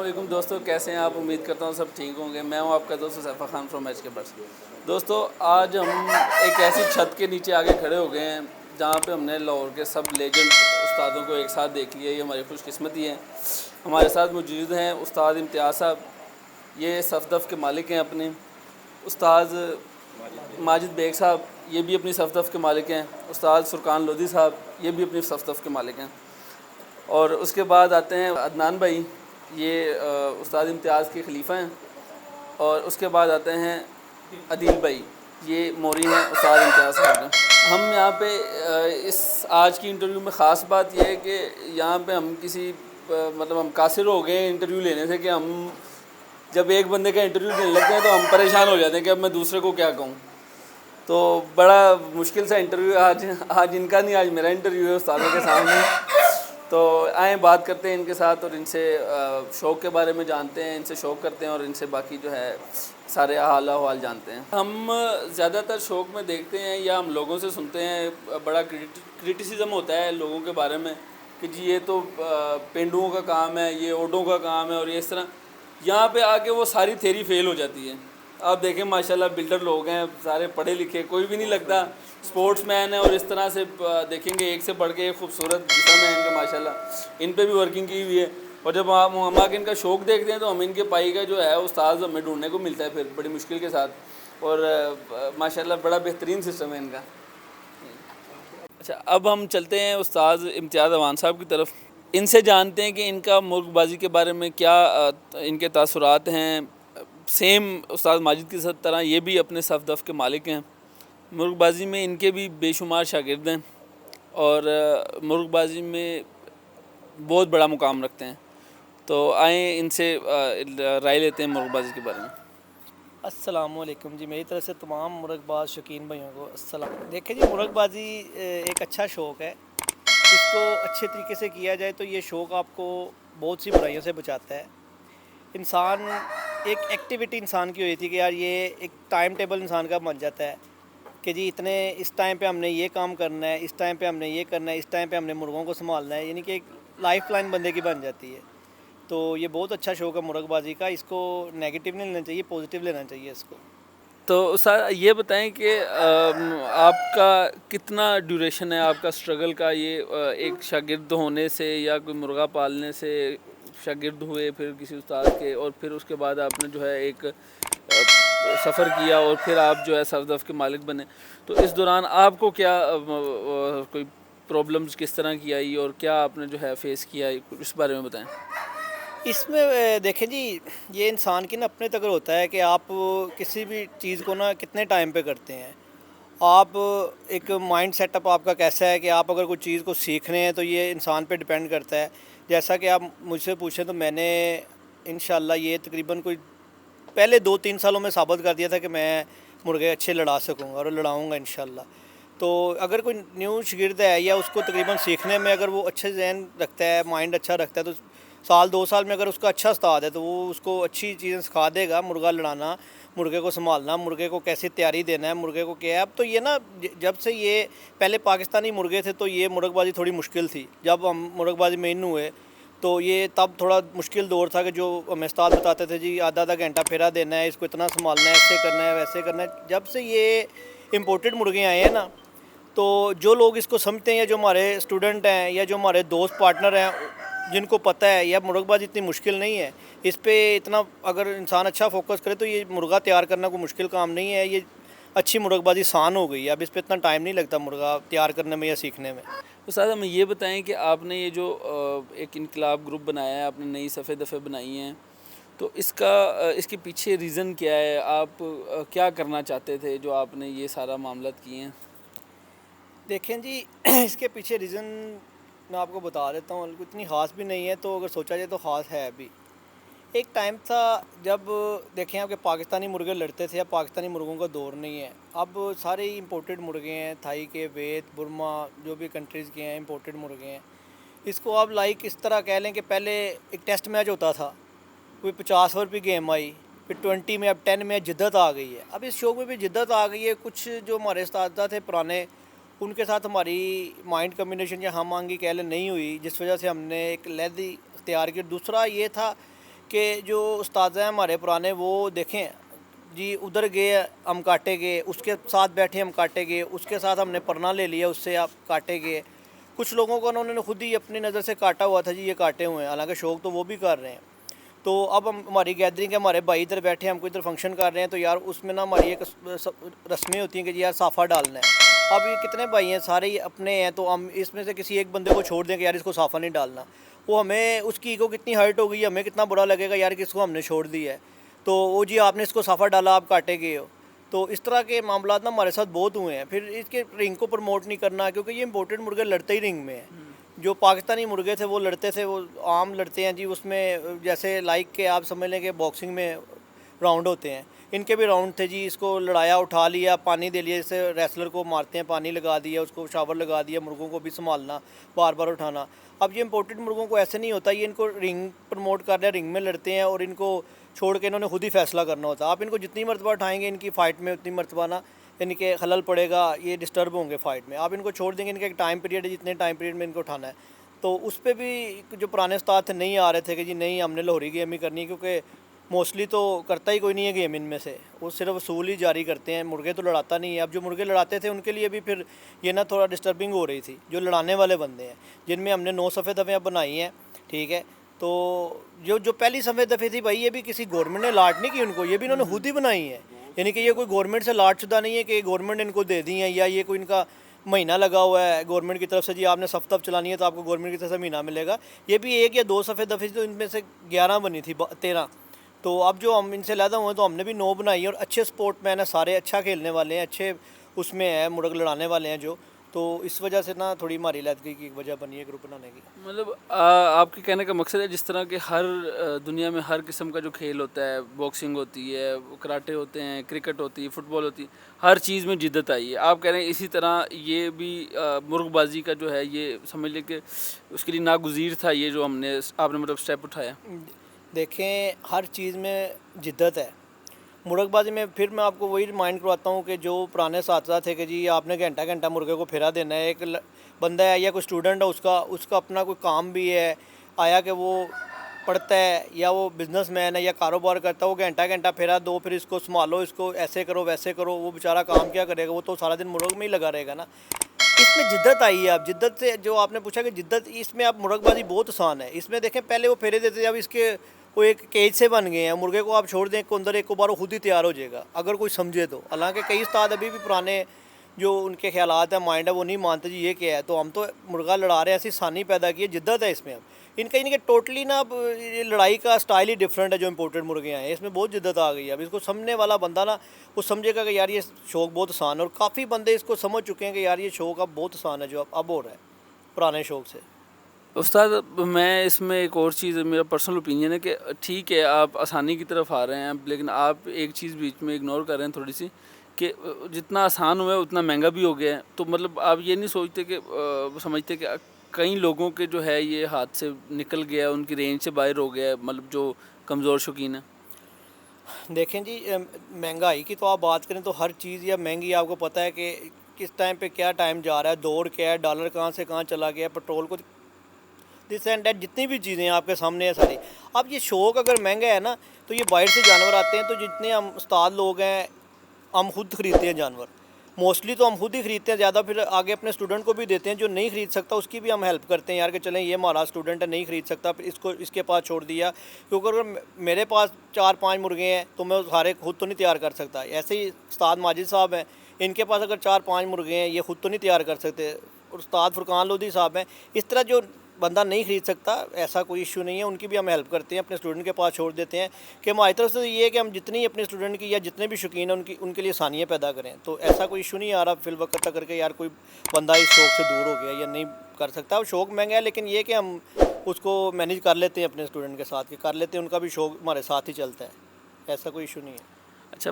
वालेकुम दोस्तों, कैसे हैं आप। उम्मीद करता हूँ सब ठीक होंगे। मैं हूँ आपका दोस्त सैफा खान फ्रॉम एच के बर्ड्स। दोस्तों, आज हम एक ऐसी छत के नीचे आके खड़े हो गए हैं जहाँ पे हमने लाहौर के सब लेजेंड उस्तादों को एक साथ देख लिया। ये हमारी खुशकिस्मती है। हमारे साथ मौजूद हैं उस्ताद इम्तियाज़ साहब, ये सफदफ के मालिक हैं अपने। उस्ताद माजिद बेग साहब, ये भी अपनी सफदफ के मालिक हैं। उस्ताद फुरकान लोधी साहब, ये भी अपनी सफदफ के मालिक हैं। और उसके बाद आते हैं अदनान भाई, ये उस्ताद इम्तियाज़ के खलीफा हैं। और उसके बाद आते हैं अदील भाई, ये मोरी हैं उस्ताद इम्तियाज़ साहब के। हम यहाँ पे इस आज की इंटरव्यू में ख़ास बात यह है कि यहाँ पे हम किसी मतलब हम कासिर हो गए इंटरव्यू लेने से कि हम जब एक बंदे का इंटरव्यू लेने लगते हैं तो हम परेशान हो जाते हैं कि अब मैं दूसरे को क्या कहूँ। तो बड़ा मुश्किल सा इंटरव्यू आज इनका नहीं, आज मेरा इंटरव्यू है उस्तादों के सामने। तो आए बात करते हैं इनके साथ और इनसे शौक़ के बारे में जानते हैं, इनसे शौक़ करते हैं और इनसे बाकी जो है सारे हाल अहवाल जानते हैं। हम ज़्यादातर शौक़ में देखते हैं या हम लोगों से सुनते हैं, बड़ा क्रिटिसिज्म होता है लोगों के बारे में कि जी ये तो पेंडुओं का काम है, ये ओडों का काम है और ये इस तरह। यहाँ पे आके वो सारी थ्योरी फेल हो जाती है। आप देखें माशाल्लाह बिल्डर लोग हैं, सारे पढ़े लिखे, कोई भी नहीं लगता स्पोर्ट्समैन है और इस तरह से देखेंगे एक से बढ़ के एक खूबसूरत जिस्म है इनका माशाल्लाह। इन पे भी वर्किंग की हुई है। और जब हम आके इनका शौक़ देखते हैं तो हम इनके पाई का जो है उस्ताद हमें ढूंढने को मिलता है फिर बड़ी मुश्किल के साथ। और माशाल्लाह बड़ा बेहतरीन सिस्टम है इनका। अच्छा, अब हम चलते हैं उस्ताद इम्तियाज़ अवान साहब की तरफ। इनसे जानते हैं कि इनका मुर्गबाजी के बारे में क्या इनके तासुरात हैं। सेम उस्ताद माजिद की तरह ये भी अपने सफदफ के मालिक हैं। मुर्गबाजी में इनके भी बेशुमार शागिर्द हैं और मुर्गबाजी में बहुत बड़ा मुकाम रखते हैं। तो आए इनसे राय लेते हैं मुर्गबाजी के बारे में। अस्सलामुअलैकुम जी, मेरी तरफ से तमाम मुर्गबाज शौकीन भाइयों को अस्सलाम। देखें जी, मुर्गबाजी एक अच्छा शौक़ है। इसको अच्छे तरीके से किया जाए तो ये शौक़ आपको बहुत सी बुराइयों से बचाता है। इंसान एक एक्टिविटी इंसान की हुई थी कि यार ये एक टाइम टेबल इंसान का बन जाता है कि जी इतने इस टाइम पे हमने ये काम करना है, इस टाइम पे हमने ये करना है, इस टाइम पे हमने मुर्गों को संभालना है, यानी कि एक लाइफ लाइन बंदे की बन जाती है। तो ये बहुत अच्छा शौक़ है मुर्गबाजी का। इसको नेगेटिव नहीं लेना चाहिए, पॉजिटिव लेना चाहिए इसको। तो सर ये बताएं कि आपका कितना ड्यूरेशन है आपका स्ट्रगल का, ये एक शागिर्द होने से या कोई मुर्गा पालने से शागिर्द हुए फिर किसी उस्ताद के, और फिर उसके बाद आपने जो है एक सफ़र किया और फिर आप जो है सफदफ के मालिक बने। तो इस दौरान आपको क्या कोई प्रॉब्लम्स किस तरह की आई और क्या आपने जो है फेस किया, इस बारे में बताएं। इसमें देखें जी, ये इंसान की ना अपने तक होता है कि आप किसी भी चीज़ को ना कितने टाइम पे करते हैं। आप एक माइंड सेटअप आपका कैसा है कि आप अगर कोई चीज़ को सीख रहे हैं तो ये इंसान पे डिपेंड करता है। जैसा कि आप मुझसे पूछें तो मैंने इंशाल्लाह ये तकरीबन कोई पहले 2-3 सालों में साबित कर दिया था कि मैं मुर्गे अच्छे लड़ा सकूँगा और लड़ाऊँगा इंशाल्लाह। तो अगर कोई न्यू शागिर्द है या उसको तकरीबन सीखने में अगर वो अच्छे ज़हन रखता है, माइंड अच्छा रखता है, तो साल 2 साल में अगर उसका अच्छा उस्ताद है तो वो उसको अच्छी चीज़ें सिखा देगा। मुर्गा लड़ाना, मुर्गे को संभालना, मुर्गे को कैसे तैयारी देना है, मुर्गे को क्या है। अब तो ये ना जब से ये पहले पाकिस्तानी मुर्गे थे तो ये मुर्गबाजी थोड़ी मुश्किल थी। जब हम मुर्गबाजी में इन हुए तो ये तब थोड़ा मुश्किल दौर था कि जो हमें उस्ताद बताते थे जी आधा आधा घंटा फेरा देना है, इसको इतना संभालना है, ऐसे करना है, वैसे करना है। जब से ये इम्पोर्टेड मुर्गे आए हैं ना, तो जो लोग इसको समझते हैं या जो हमारे स्टूडेंट हैं या जो हमारे दोस्त पार्टनर हैं जिनको पता है यह मुर्गबाजी इतनी मुश्किल नहीं है, इस पे इतना अगर इंसान अच्छा फोकस करे तो ये मुर्गा तैयार करना कोई मुश्किल काम नहीं है। ये अच्छी मुर्गबाजी आसान हो गई है। अब इस पे इतना टाइम नहीं लगता मुर्गा तैयार करने में या सीखने में। उस्ताद हमें ये बताएं कि आपने ये जो एक इनकलाब ग्रुप बनाया है, आपने नई सफ़े दफ़े बनाई हैं, तो इसके पीछे रीज़न क्या है? आप क्या करना चाहते थे जो आपने ये सारा मामला किए हैं? देखें जी, इसके पीछे रीज़न मैं आपको बता देता हूँ, इतनी ख़ास भी नहीं है, तो अगर सोचा जाए तो ख़ास है अभी। एक टाइम था जब देखें आपके पाकिस्तानी मुर्गे लड़ते थे, अब पाकिस्तानी मुर्गों का दौर नहीं है। अब सारे ही इंपोर्टेड मुर्गे हैं, थाई के, वेत, बुर्मा, जो भी कंट्रीज़ के हैं इंपोर्टेड मुर्गे हैं। इसको आप लाइक इस तरह कह लें कि पहले एक टेस्ट मैच होता था, कोई 50 ओवर की गेम आई, फिर 20 में, अब 10 में जिद्दत आ गई है। अब इस शौक़ में भी जिद्दत आ गई है। कुछ जो हमारे उस्ताद थे पुराने, उनके साथ हमारी माइंड कम्बिनेशन या हम आंगी कह लें नहीं हुई, जिस वजह से हमने एक लहदी इख्तियार की। दूसरा ये था कि जो उस्ताद हैं हमारे पुराने, वो देखें जी, उधर गए हम काटे गए, उसके साथ बैठे हम काटे गए, उसके साथ हमने परना ले लिया, उससे आप काटे गए। कुछ लोगों को उन्होंने खुद ही अपनी नज़र से काटा हुआ था जी, ये काटे हुए हैं, हालांकि शौक़ तो वो भी कर रहे हैं। तो अब हम हमारी गैदरिंग है, हमारे भाई इधर बैठे हैं, हम कोई इधर फंक्शन कर रहे हैं, तो यार उसमें ना हमारी एक रस्में होती हैं कि जी यार साफ़ा डालना है। अब ये कितने भाई हैं, सारे ही अपने हैं, तो हम इसमें से किसी एक बंदे को छोड़ दें कि यार इसको साफ़ा नहीं डालना, वो हमें उसकी ईगो कितनी हर्ट हो गई, हमें कितना बुरा लगेगा यार कि इसको हमने छोड़ दिया है, तो वो जी आपने इसको साफ़ा डाला, आप काटे गए हो। तो इस तरह के मामला ना हमारे साथ बहुत हुए हैं। फिर इसके रिंग को प्रमोट नहीं करना, क्योंकि ये इंपोर्टेड मुर्गे लड़ते ही रिंग में हैं। जो पाकिस्तानी मुर्गे थे वो लड़ते थे, वो आम लड़ते हैं जी, उसमें जैसे लाइक के आप समझ लें कि बॉक्सिंग में राउंड होते हैं, इनके भी राउंड थे जी। इसको लड़ाया, उठा लिया, पानी दे लिया, जैसे रेसलर को मारते हैं, पानी लगा दिया, उसको शावर लगा दिया, मुर्गों को भी संभालना, बार बार उठाना। अब ये इंपोर्टेड मुर्गों को ऐसे नहीं होता, ये इनको रिंग प्रमोट कर रहे हैं, रिंग में लड़ते हैं, और इनको छोड़ के इन्होंने खुद ही फैसला करना होता है। आप इनको जितनी मरतबा उठाएंगे इनकी फ़ाइट में, उतनी मरतबा ना यानी कि खलल पड़ेगा, ये डिस्टर्ब होंगे फ़ाइट में। आप इनको छोड़ देंगे, इनका एक टाइम पीरियड है, जितने टाइम पीरियड में इनको उठाना है। तो उस पर भी जो पुराने उस्ताद थे नहीं आ रहे थे कि जी नहीं हमने लाहौरी गेम ही करनी है, क्योंकि मोस्टली तो करता ही कोई नहीं है गेम इनमें से, वो सिर्फ वसूल ही जारी करते हैं, मुर्गे तो लड़ाता नहीं है। अब जो मुर्गे लड़ाते थे उनके लिए भी फिर ये ना थोड़ा डिस्टर्बिंग हो रही थी, जो लड़ाने वाले बंदे हैं, जिनमें हमने 9 सफ़ेद दफ़े बनाई हैं, ठीक है। तो जो पहली सफ़ेद दफ़े थी भाई, ये भी किसी गवर्नमेंट ने लाट नहीं की उनको, ये भी इन्होंने खुद ही बनाई है, यानी कि ये कोई गवर्नमेंट से लाट शुदा नहीं है कि गवर्नमेंट इनको दे दी है, या ये कोई इनका महीना लगा हुआ है गवर्नमेंट की तरफ से, जी आपने सफ़ चलानी है तो आपको गवर्नमेंट की तरफ से महीना मिलेगा। ये भी 1 या 2 सफ़ेद दफ़े, तो इनमें से 11 बनी थी, 13। तो अब जो हम इनसे लैदा हुए हैं, तो हमने भी 9 बनाई है, और अच्छे स्पोर्टमैन है सारे, अच्छा खेलने वाले हैं, अच्छे उसमें है, मुर्ग लड़ाने वाले हैं जो। तो इस वजह से ना थोड़ी हमारी लैदगी की वजह बनी है ग्रुप बनाने की। मतलब आपके कहने का मकसद है जिस तरह के हर दुनिया में हर किस्म का जो खेल होता है, बॉक्सिंग होती है, कराटे होते हैं, क्रिकेट होती है, फुटबॉल होती है, हर चीज़ में जिद्दत आई है। आप कह रहे हैं इसी तरह ये भी मुर्गबाजी का जो है, ये समझ लें कि उसके लिए नागुज़ीर था ये जो आपने मतलब स्टेप उठाया। देखें, हर चीज़ में जिद्दत है। मुर्गबाजी में फिर मैं आपको वही रिमाइंड करवाता हूँ कि जो पुराने साथी थे कि जी आपने घंटा घंटा मुर्गे को फिरा देना है। एक बंदा है या कोई स्टूडेंट है, उसका अपना कोई काम भी है, आया कि वो पढ़ता है या वो बिजनेसमैन है या कारोबार करता है, वो घंटा घंटा फिरा दो, फिर इसको संभालो, इसको ऐसे करो वैसे करो, वो बेचारा काम क्या करेगा, वो तो सारा दिन मुर्ग में ही लगा रहेगा ना। इसमें जिद्दत आई है। आप जिद्दत से, जो आपने पूछा कि जिद्दत, इसमें आप मुर्गबाजी बहुत आसान है। इसमें देखें, पहले वो फेरे देते थे, अब इसके वो एक केज से बन गए हैं। मुर्गे को आप छोड़ दें अंदर, एक बार वो खुद ही तैयार हो जाएगा अगर कोई समझे तो। हालांकि कई उस्ताद अभी भी पुराने जो उनके ख्यालात है, माइंड है, वो नहीं मानते जी ये क्या है। तो हम तो मुर्गा लड़ा रहे हैं, ऐसी सानी पैदा की है, जिद्दत है इसमें। अब इनके टोटली ना, अब ये लड़ाई का स्टाइल ही डिफरेंट है जो इंपोर्टेड मुर्गे हैं, इसमें बहुत जिद्दत आ गई है। अब इसको समझने वाला बंदा ना, वो समझेगा कि यार ये शौक़ बहुत आसान है, और काफ़ी बंदे इसको समझ चुके हैं कि यार ये शौक़ अब बहुत आसान है जो अब हो रहा है पुराने शौक़ से। उस्ताद, मैं इसमें एक और चीज़, मेरा पर्सनल ओपिनियन है कि ठीक है आप आसानी की तरफ आ रहे हैं, लेकिन आप एक चीज़ बीच में इग्नोर कर रहे हैं थोड़ी सी, कि जितना आसान हुआ है उतना महंगा भी हो गया है। तो मतलब आप ये नहीं सोचते कि समझते कि कई लोगों के जो है ये हाथ से निकल गया, उनकी रेंज से बाहर हो गया है, मतलब जो कमज़ोर शौकीन है। देखें जी, महंगाई की तो आप बात करें तो हर चीज़ या महंगी, आपको पता है कि किस टाइम पे क्या टाइम जा रहा है, दौर क्या है, डॉलर कहाँ से कहाँ चला गया, पेट्रोल को, दिस एंड डैट, जितनी भी चीज़ें आपके सामने है सारी। अब ये शौक़ अगर महंगा है ना, तो ये बाहर से जानवर आते हैं, तो जितने हम उस्ताद लोग हैं, हम खुद ख़रीदते हैं जानवर, मोस्टली तो हम खुद ही ख़रीदते हैं ज़्यादा, फिर आगे अपने स्टूडेंट को भी देते हैं। जो नहीं ख़रीद सकता उसकी भी हम हेल्प करते हैं यार, कि चलें ये हमारा स्टूडेंट है, नहीं ख़रीद सकता, फिर इसको इसके पास छोड़ दिया। क्योंकि अगर मेरे पास 4-5 मुर्गे हैं तो मैं सारे खुद तो नहीं तैयार कर सकता। ऐसे ही उस्ताद माजिद साहब हैं, इनके पास अगर 4-5 मुर्गे हैं, ये खुद तो नहीं तैयार कर सकते। और उस्ताद फुरकान लोधी साहब हैं, इस तरह जो बंदा नहीं ख़रीद सकता, ऐसा कोई इशू नहीं है, उनकी भी हम हेल्प करते हैं, अपने स्टूडेंट के पास छोड़ देते हैं। कि हमारी तरफ से ये है कि हम जितनी अपने स्टूडेंट की या जितने भी शौकीन हैं उनके लिए आसानियाँ पैदा करें। तो ऐसा कोई इशू नहीं आ रहा फिल वक्त तक करके यार कोई बंदा इस शौक़ से दूर हो गया या नहीं कर सकता। अब शौक़ महंगा है, लेकिन ये कि हम उसको मैनेज कर लेते हैं अपने स्टूडेंट के साथ, कि कर लेते हैं, उनका भी शौक़ हमारे साथ ही चलता है, ऐसा कोई इशू नहीं है। अच्छा,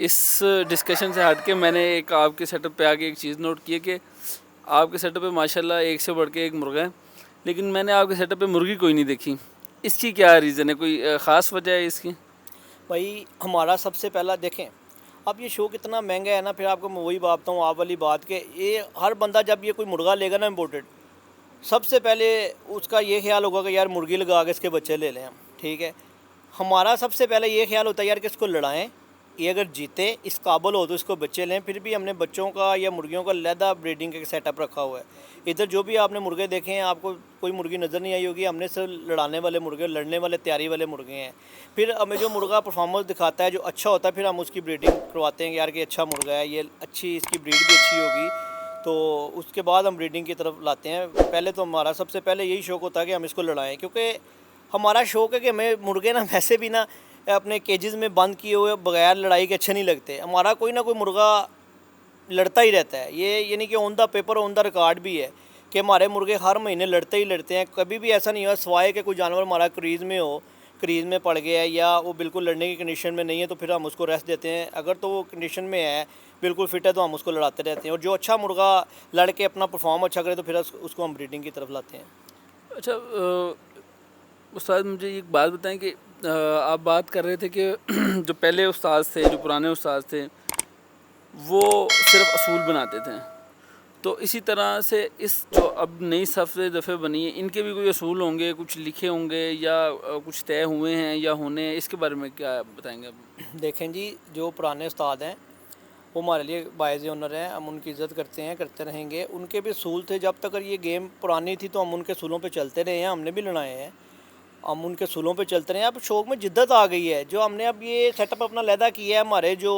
इस डिस्कशन से हट के मैंने एक आपके सेटअप पे आके एक चीज़ नोट की है कि आपके सेटअप पे माशाल्लाह एक से बढ़ के एक मुर्गा है, लेकिन मैंने आपके सेटअप पे मुर्गी कोई नहीं देखी। इसकी क्या रीज़न है, कोई ख़ास वजह है इसकी? भाई हमारा सबसे पहला देखें, अब ये शौक़ इतना महंगा है ना, फिर आपको मैं वही बात बताऊँ आप वाली बात, के ये हर बंदा जब ये कोई मुर्गा लेगा ना इम्पोर्टेड, सबसे पहले उसका ये ख्याल होगा कि यार मुर्गी लगा के इसके बच्चे ले लें हम, ठीक है। हमारा सबसे पहले ये ख्याल होता है यार कि इसको लड़ाएं, ये अगर जीते इस काबिल हो तो इसको बच्चे लें। फिर भी हमने बच्चों का या मुर्गियों का अलहदा ब्रीडिंग का सेटअप रखा हुआ है। इधर जो भी आपने मुर्गे देखे हैं आपको कोई मुर्गी नज़र नहीं आई होगी, हमने सिर्फ लड़ाने वाले मुर्गे, लड़ने वाले तैयारी वाले मुर्गे हैं। फिर हमें जो मुर्गा परफॉर्मेंस दिखाता है जो अच्छा होता है फिर हम उसकी ब्रीडिंग करवाते हैं कि यार कि अच्छा मुर्गा है, ये अच्छी, इसकी ब्रीड भी अच्छी होगी, तो उसके बाद हम ब्रीडिंग की तरफ लाते हैं। पहले तो हमारा सबसे पहले यही शौक़ होता है कि हम इसको लड़ाएँ, क्योंकि हमारा शौक़ है कि हमें मुर्गे ना वैसे भी ना अपने केजेस में बंद किए हुए बगैर लड़ाई के अच्छे नहीं लगते। हमारा कोई ना कोई मुर्गा लड़ता ही रहता है। ये यानी कि on the paper on the record भी है कि हमारे मुर्गे हर महीने लड़ते ही लड़ते हैं। कभी भी ऐसा नहीं हुआ सिवाय कि कोई जानवर हमारा क्रीज़ में हो, क्रीज़ में पड़ गया है या वो बिल्कुल लड़ने की कंडीशन में नहीं है तो फिर हम उसको रेस्ट देते हैं। अगर तो वो कंडीशन में है, बिल्कुल फिट है, तो हम उसको लड़ाते रहते हैं। और जो अच्छा मुर्गा लड़ के अपना परफॉर्म अच्छा करे तो फिर उसको हम ब्रीडिंग की तरफ लाते हैं। अच्छा उस्ताद मुझे एक बात बताएं कि आप बात कर रहे थे कि जो पहले उस्ताद थे, जो पुराने उस्ताद थे, वो सिर्फ असूल बनाते थे। तो इसी तरह से इस जो अब नई सफ़े दफ़े बनी है, इनके भी कोई असूल होंगे, कुछ लिखे होंगे या कुछ तय हुए हैं या होने हैं, इसके बारे में क्या बताएंगे आप? देखें जी, जो पुराने उस्ताद हैं वो हमारे लिए बायज़ ऑनर हैं, हम उनकी इज़्ज़त करते हैं, करते रहेंगे। उनके भी असूल थे, जब तक ये गेम पुरानी थी तो हम उनके असूलों पे चलते रहे हैं, हमने भी लड़ाए हैं, हम उनके असूलों पे चलते रहे हैं। अब शौक़ में जिद्दत आ गई है, जो हमने अब ये सेटअप अपना लहदा किया है। हमारे जो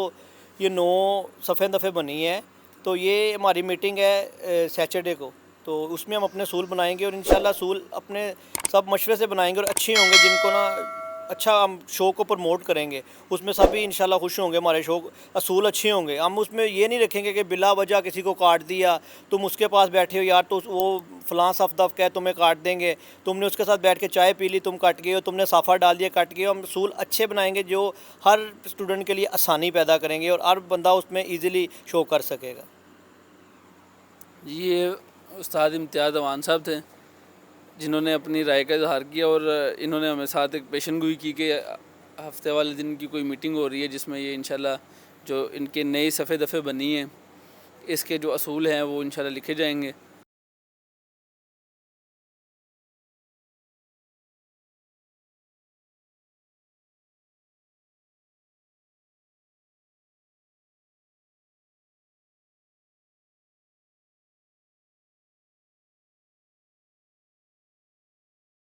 ये 9 सफ़े दफ़े बनी है, तो ये हमारी मीटिंग है सैटरडे को, तो उसमें हम अपने असूल बनाएंगे और इंशाल्लाह असूल अपने सब मशवरे से बनाएंगे और अच्छे होंगे, जिनको ना अच्छा हम शो को प्रमोट करेंगे, उसमें सभी इंशाल्लाह खुश होंगे। हमारे शो असूल अच्छे होंगे। हम उसमें ये नहीं रखेंगे कि बिला वजह किसी को काट दिया, तुम उसके पास बैठे हो यार तो वो फ़लाँ सफ़ दफ़ कह तुम्हें काट देंगे, तुमने उसके साथ बैठ के चाय पी ली, तुम कट गए हो, तुमने साफ़ा डाल दिया कट गए हो। हम असूल अच्छे बनाएंगे जो हर स्टूडेंट के लिए आसानी पैदा करेंगे और हर बंदा उसमें ईज़िली शो कर सकेगा। ये उस्ताद इम्तियाज़ अवान साहब थे जिन्होंने अपनी राय का इजहार किया और इन्होंने हमें साथ एक पेशन गोई की कि हफ्ते वाले दिन की कोई मीटिंग हो रही है जिसमें ये इंशाल्लाह जो इनके नई सफ़े दफ़े बनी हैं इसके जो असूल हैं वो इंशाल्लाह लिखे जाएंगे।